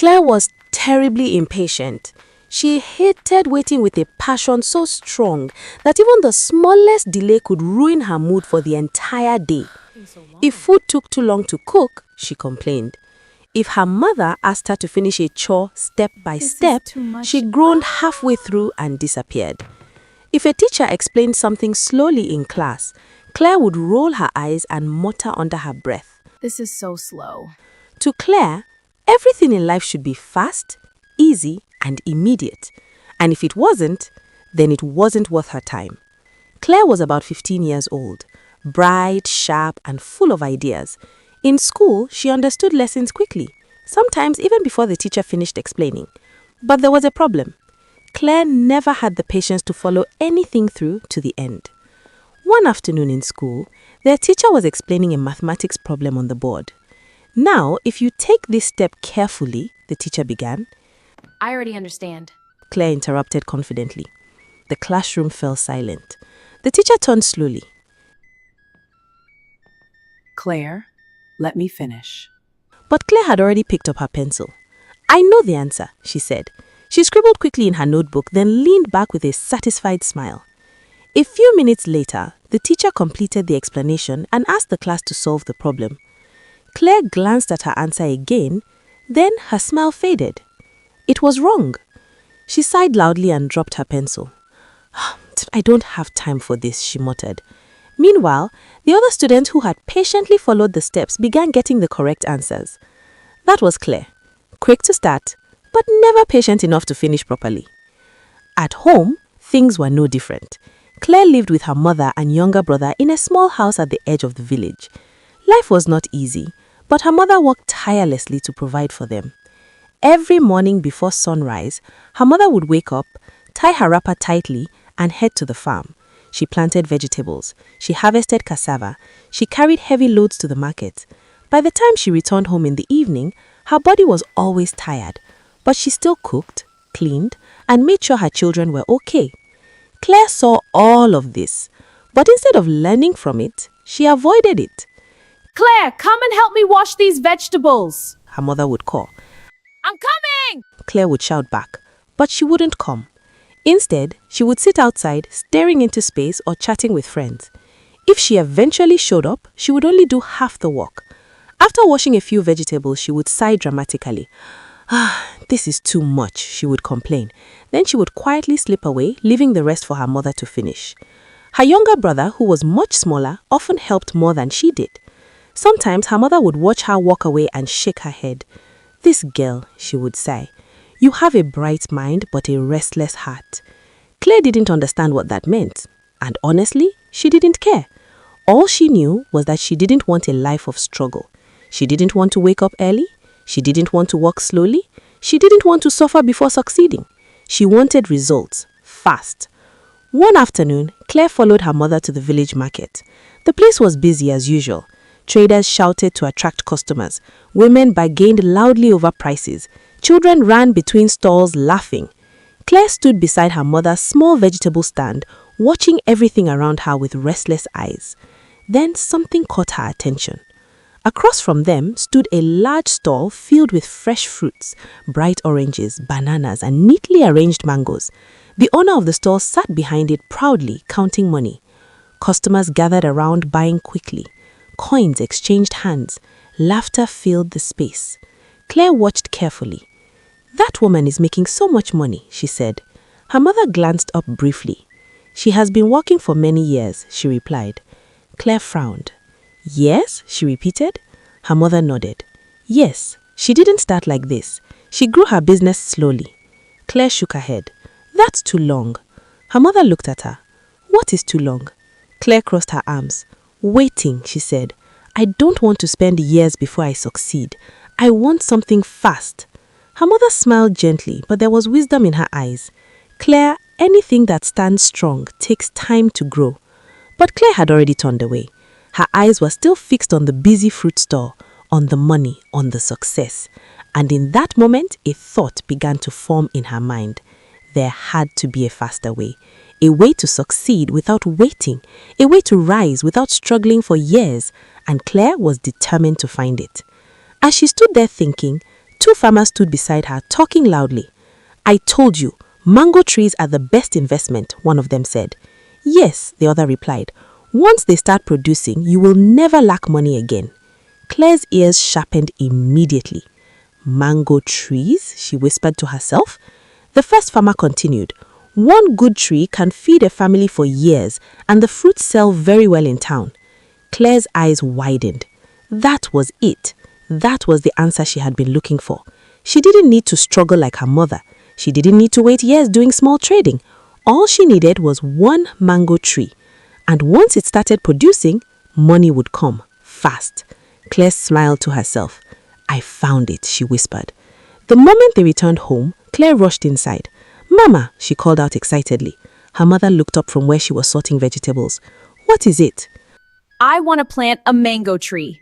Claire was terribly impatient. She hated waiting with a passion so strong that even the smallest delay could ruin her mood for the entire day. If food took too long to cook, she complained. If her mother asked her to finish a chore step by step, she groaned halfway through and disappeared. If a teacher explained something slowly in class, Claire would roll her eyes and mutter under her breath. This is so slow. To Claire, everything in life should be fast, easy, and immediate. And if it wasn't, then it wasn't worth her time. Claire was about 15 years old, bright, sharp, and full of ideas. In school, she understood lessons quickly, sometimes even before the teacher finished explaining. But there was a problem. Claire never had the patience to follow anything through to the end. One afternoon in school, their teacher was explaining a mathematics problem on the board. Now, if you take this step carefully, the teacher began. I already understand. Claire interrupted confidently. The classroom fell silent. The teacher turned slowly. Claire, let me finish. But Claire had already picked up her pencil. I know the answer, she said. She scribbled quickly in her notebook, then leaned back with a satisfied smile. A few minutes later, the teacher completed the explanation and asked the class to solve the problem. Claire glanced at her answer again, then her smile faded. It was wrong. She sighed loudly and dropped her pencil. I don't have time for this, she muttered. Meanwhile, the other students who had patiently followed the steps began getting the correct answers. That was Claire. Quick to start, but never patient enough to finish properly. At home, things were no different. Claire lived with her mother and younger brother in a small house at the edge of the village. Life was not easy, but her mother worked tirelessly to provide for them. Every morning before sunrise, her mother would wake up, tie her wrapper tightly, and head to the farm. She planted vegetables. She harvested cassava. She carried heavy loads to the market. By the time she returned home in the evening, her body was always tired, but she still cooked, cleaned, and made sure her children were okay. Claire saw all of this, but instead of learning from it, she avoided it. Claire, come and help me wash these vegetables, her mother would call. I'm coming! Claire would shout back, but she wouldn't come. Instead, she would sit outside, staring into space or chatting with friends. If she eventually showed up, she would only do half the work. After washing a few vegetables, she would sigh dramatically. This is too much, she would complain. Then she would quietly slip away, leaving the rest for her mother to finish. Her younger brother, who was much smaller, often helped more than she did. Sometimes her mother would watch her walk away and shake her head. This girl, she would say, you have a bright mind but a restless heart. Claire didn't understand what that meant, and honestly, she didn't care. All she knew was that she didn't want a life of struggle. She didn't want to wake up early. She didn't want to walk slowly. She didn't want to suffer before succeeding. She wanted results, fast. One afternoon, Claire followed her mother to the village market. The place was busy as usual. Traders shouted to attract customers. Women bargained loudly over prices. Children ran between stalls laughing. Claire stood beside her mother's small vegetable stand, watching everything around her with restless eyes. Then something caught her attention. Across from them stood a large stall filled with fresh fruits, bright oranges, bananas, and neatly arranged mangoes. The owner of the stall sat behind it proudly, counting money. Customers gathered around, buying quickly. Coins exchanged hands. Laughter filled the space. Claire watched carefully. That woman is making so much money, she said. Her mother glanced up briefly. She has been working for many years, she replied. Claire frowned. Yes, she repeated. Her mother nodded. Yes, she didn't start like this. She grew her business slowly. Claire shook her head. That's too long. Her mother looked at her. What is too long? Claire crossed her arms. Waiting, she said. I don't want to spend years before I succeed. I want something fast. Her mother smiled gently, but there was wisdom in her eyes. Claire, anything that stands strong takes time to grow. But Claire had already turned away. Her eyes were still fixed on the busy fruit store, on the money, on the success. And in that moment, a thought began to form in her mind. There had to be a faster way. A way to succeed without waiting. A way to rise without struggling for years. And Claire was determined to find it. As she stood there thinking, Two farmers stood beside her, talking loudly. "I told you, mango trees are the best investment," one of them said. "Yes," the other replied. "Once they start producing, you will never lack money again." Claire's ears sharpened immediately. "Mango trees?" she whispered to herself. The first farmer continued. "One good tree can feed a family for years, and the fruits sell very well in town." Claire's eyes widened. That was it. That was the answer she had been looking for. She didn't need to struggle like her mother. She didn't need to wait years doing small trading. All she needed was one mango tree. And once it started producing, money would come, fast. Claire smiled to herself. "I found it," she whispered. The moment they returned home, Claire rushed inside. "Mama," she called out excitedly. Her mother looked up from where she was sorting vegetables. "What is it?" I want to plant a mango tree.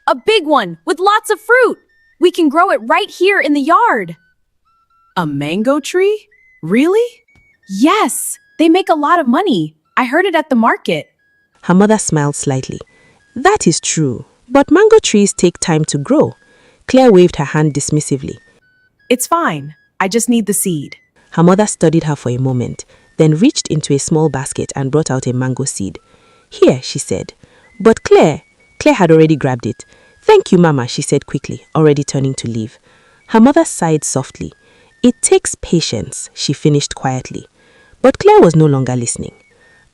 A big one with lots of fruit. We can grow it right here in the yard. A mango tree? Really? Yes, they make a lot of money. I heard it at the market. Her mother smiled slightly. "That is true, but mango trees take time to grow." Claire waved her hand dismissively. It's fine. I just need the seed. Her mother studied her for a moment, then reached into a small basket and brought out a mango seed. "Here," she said. But Claire had already grabbed it. "Thank you, Mama," she said quickly, already turning to leave. Her mother sighed softly. "It takes patience," she finished quietly. But Claire was no longer listening.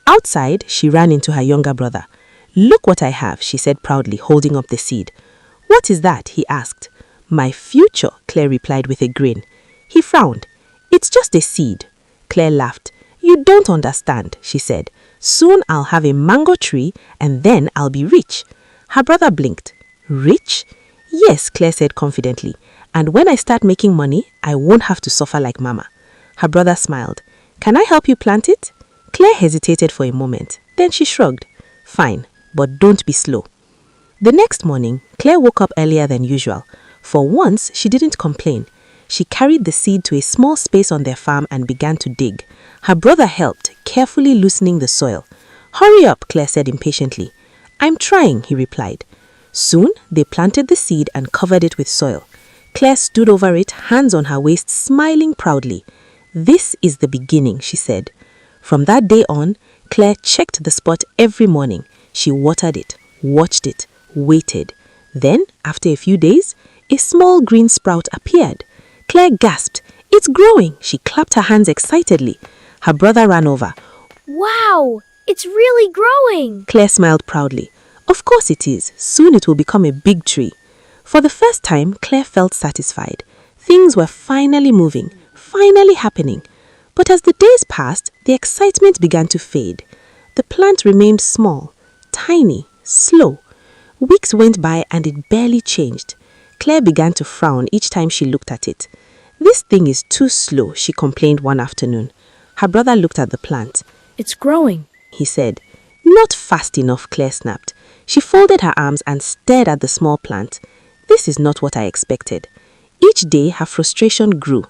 Outside, she ran into her younger brother. "Look what I have," she said proudly, holding up the seed. "What is that?" he asked. "My future," Claire replied with a grin. He frowned. "It's just a seed." Claire laughed. "You don't understand," she said. "Soon I'll have a mango tree and then I'll be rich." Her brother blinked. "Rich?" "Yes," Claire said confidently. "And when I start making money, I won't have to suffer like Mama." Her brother smiled. "Can I help you plant it?" Claire hesitated for a moment. Then she shrugged. "Fine, but don't be slow." The next morning, Claire woke up earlier than usual. For once, she didn't complain. She carried the seed to a small space on their farm and began to dig. Her brother helped, carefully loosening the soil. "Hurry up," Claire said impatiently. "I'm trying," he replied. Soon, they planted the seed and covered it with soil. Claire stood over it, hands on her waist, smiling proudly. "This is the beginning," she said. From that day on, Claire checked the spot every morning. She watered it, watched it, waited. Then, after a few days, a small green sprout appeared. Claire gasped. "It's growing!" She clapped her hands excitedly. Her brother ran over. Wow, it's really growing. Claire smiled proudly. "Of course it is. Soon it will become a big tree." For the first time, Claire felt satisfied. Things were finally moving, finally happening. But as the days passed, the excitement began to fade. The plant remained small, tiny, slow. Weeks went by and it barely changed. Claire began to frown each time she looked at it. "This thing is too slow," she complained one afternoon. Her brother looked at the plant. It's growing. He said. "Not fast enough," Claire snapped. She folded her arms and stared at the small plant. "This is not what I expected." Each day, her frustration grew.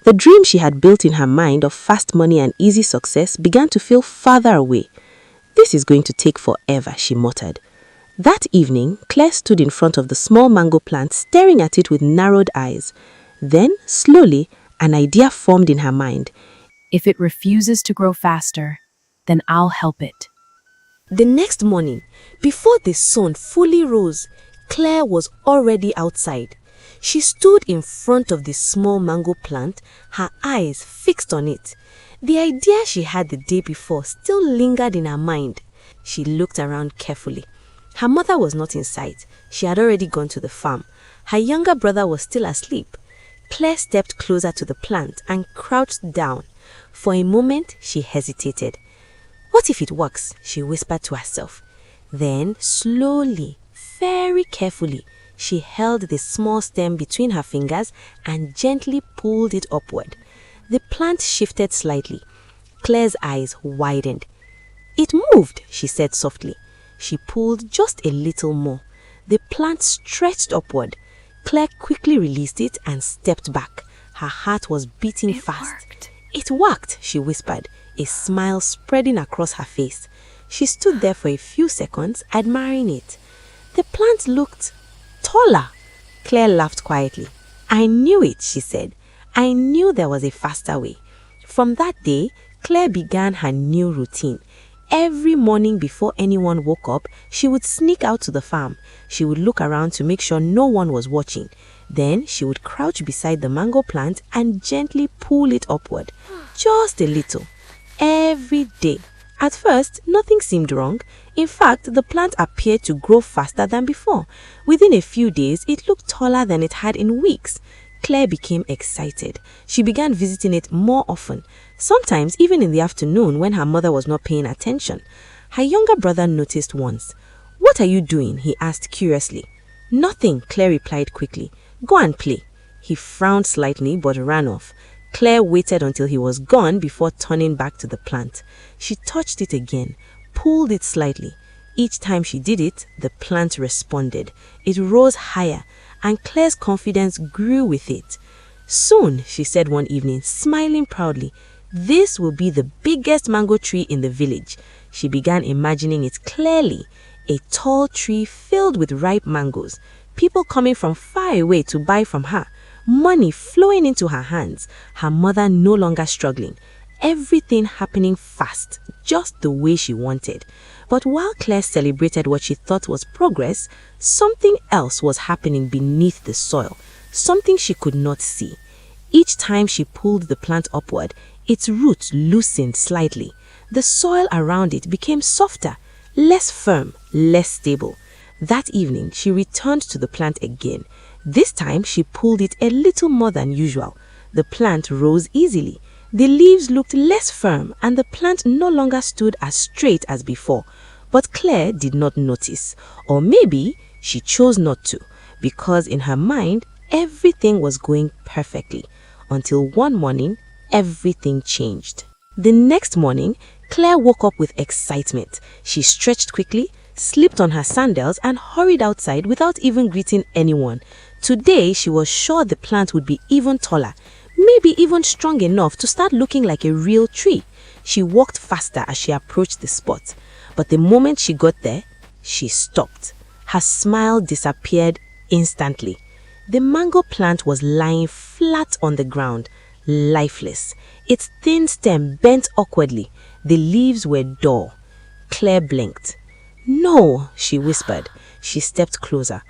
The dream she had built in her mind of fast money and easy success began to feel farther away. "This is going to take forever," she muttered. That evening, Claire stood in front of the small mango plant, staring at it with narrowed eyes. Then, slowly, an idea formed in her mind. If it refuses to grow faster, then I'll help it. The next morning, before the sun fully rose, Claire was already outside. She stood in front of the small mango plant, her eyes fixed on it. The idea she had the day before still lingered in her mind. She looked around carefully. Her mother was not in sight. She had already gone to the farm. Her younger brother was still asleep. Claire stepped closer to the plant and crouched down. For a moment, she hesitated. "What if it works?" she whispered to herself. Then, slowly, very carefully, she held the small stem between her fingers and gently pulled it upward. The plant shifted slightly. Claire's eyes widened. "It moved," she said softly. She pulled just a little more. The plant stretched upward. Claire quickly released it and stepped back. Her heart was beating fast. Worked. "It worked," she whispered, a smile spreading across her face. She stood there for a few seconds, admiring it. The plant looked taller. Claire laughed quietly. I knew it, she said. I knew there was a faster way. From that day, Claire began her new routine. Every morning before anyone woke up, she would sneak out to the farm. She would look around to make sure no one was watching. Then she would crouch beside the mango plant and gently pull it upward. Just a little. Every day. At first, nothing seemed wrong. In fact, the plant appeared to grow faster than before. Within a few days, it looked taller than it had in weeks. Claire became excited. She began visiting it more often, sometimes even in the afternoon when her mother was not paying attention. Her younger brother noticed once. "What are you doing?" he asked curiously. "Nothing," Claire replied quickly. "Go and play." He frowned slightly but ran off. Claire waited until he was gone before turning back to the plant. She touched it again, pulled it slightly. Each time she did it, the plant responded. It rose higher, and Claire's confidence grew with it. "Soon," she said one evening, smiling proudly, "this will be the biggest mango tree in the village." She began imagining it clearly. A tall tree filled with ripe mangoes. People coming from far away to buy from her. Money flowing into her hands. Her mother no longer struggling. Everything happening fast, just the way she wanted. But while Claire celebrated what she thought was progress, something else was happening beneath the soil, something she could not see. Each time she pulled the plant upward, its roots loosened slightly. The soil around it became softer, less firm, less stable. That evening, she returned to the plant again. This time, she pulled it a little more than usual. The plant rose easily. The leaves looked less firm and the plant no longer stood as straight as before. But Claire did not notice, or maybe she chose not to, because in her mind, everything was going perfectly. Until one morning, everything changed. The next morning, Claire woke up with excitement. She stretched quickly, slipped on her sandals and hurried outside without even greeting anyone. Today, she was sure the plant would be even taller, maybe even strong enough to start looking like a real tree. She walked faster as she approached the spot. But the moment she got there, she stopped. Her smile disappeared instantly. The mango plant was lying flat on the ground, lifeless. Its thin stem bent awkwardly. The leaves were dull. Claire blinked. "No," she whispered. She stepped closer.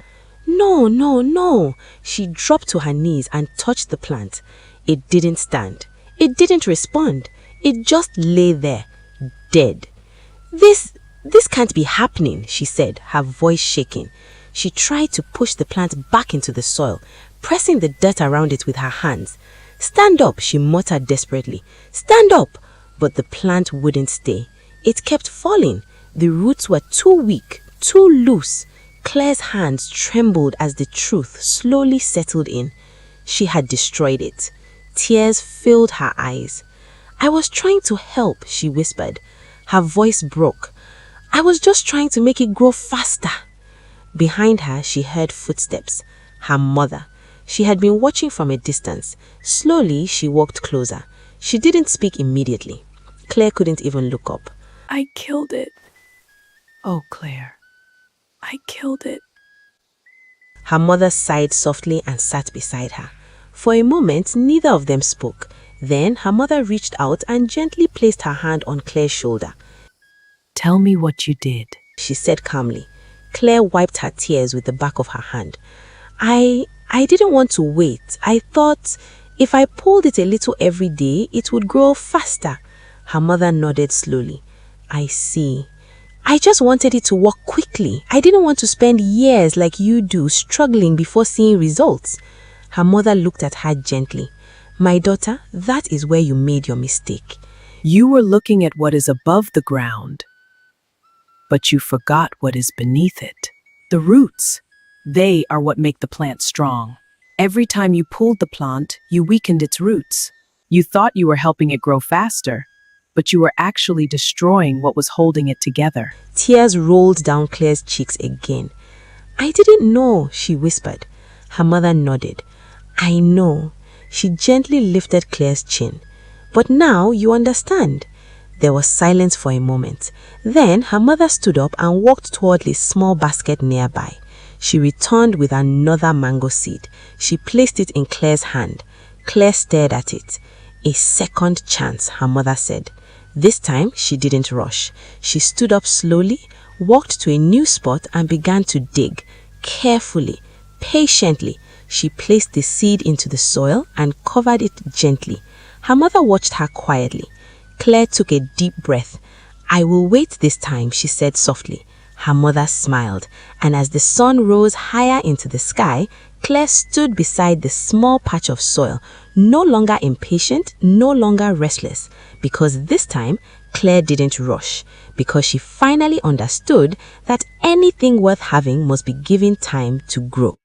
"No, no, no." She dropped to her knees and touched the plant. It didn't stand. It didn't respond. It just lay there, dead. This can't be happening," she said, her voice shaking. She tried to push the plant back into the soil, pressing the dirt around it with her hands. "Stand up," she muttered desperately. "Stand up!" But the plant wouldn't stay. It kept falling. The roots were too weak, too loose. Claire's hands trembled as the truth slowly settled in. She had destroyed it. Tears filled her eyes. "I was trying to help," she whispered. Her voice broke. "I was just trying to make it grow faster." Behind her, she heard footsteps. Her mother. She had been watching from a distance. Slowly, she walked closer. She didn't speak immediately. Claire couldn't even look up. I killed it. Oh, Claire, I killed it. Her mother sighed softly and sat beside her. For a moment, neither of them spoke. Then her mother reached out and gently placed her hand on Claire's shoulder. Tell me what you did. She said calmly. Claire wiped her tears with the back of her hand. I didn't want to wait. I thought if I pulled it a little every day, it would grow faster. Her mother nodded slowly. I see. I just wanted it to work quickly. I didn't want to spend years like you do struggling before seeing results. Her mother looked at her gently. My daughter, that is where you made your mistake. You were looking at what is above the ground, but you forgot what is beneath it. The roots. They are what make the plant strong. Every time you pulled the plant, you weakened its roots. You thought you were helping it grow faster, but you were actually destroying what was holding it together. Tears rolled down Claire's cheeks again. I didn't know, she whispered. Her mother nodded. I know. She gently lifted Claire's chin. But now you understand. There was silence for a moment. Then her mother stood up and walked toward a small basket nearby. She returned with another mango seed. She placed it in Claire's hand. Claire stared at it. A second chance, her mother said. This time, she didn't rush. She stood up slowly, walked to a new spot and began to dig. Carefully, patiently, she placed the seed into the soil and covered it gently. Her mother watched her quietly. Claire took a deep breath. "I will wait this time," she said softly. Her mother smiled, and as the sun rose higher into the sky, Claire stood beside the small patch of soil, no longer impatient, no longer restless, because this time Claire didn't rush, because she finally understood that anything worth having must be given time to grow.